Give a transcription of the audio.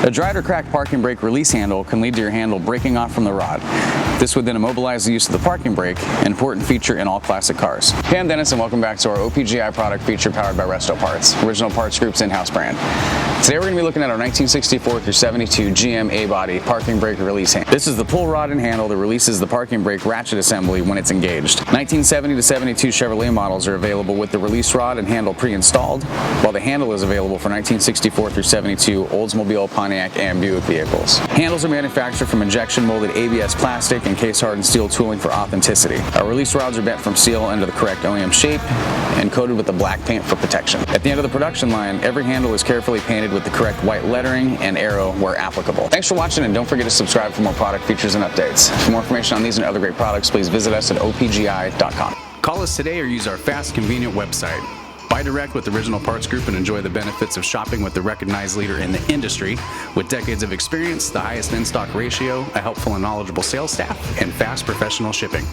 A dried or cracked parking brake release handle can lead to your handle breaking off from the rod. This would then immobilize the use of the parking brake, an important feature in all classic cars. Hey, I'm Dennis and welcome back to our OPGI product feature powered by Resto Parts, Original Parts Group's in-house brand. Today we're going to be looking at our 1964 through 72 GM A-body parking brake release handle. This is the pull rod and handle that releases the parking brake ratchet assembly when it's engaged. 1970 to 72 Chevrolet models are available with the release rod and handle pre-installed, while the handle is available for 1964 through 72 Oldsmobile, Pontiac, and Buick vehicles. Handles are manufactured from injection molded ABS plastic and case hardened steel tooling for authenticity. Our release rods are bent from steel into the correct OEM shape and coated with the black paint for protection. At the end of the production line, every handle is carefully painted with the correct white lettering and arrow where applicable. Thanks for watching, and don't forget to subscribe for more product features and updates. For more information on these and other great products, please visit us at opgi.com. Call us today or use our fast, convenient website. Buy direct with Original Parts Group and enjoy the benefits of shopping with the recognized leader in the industry with decades of experience, the highest in-stock ratio, a helpful and knowledgeable sales staff, and fast professional shipping.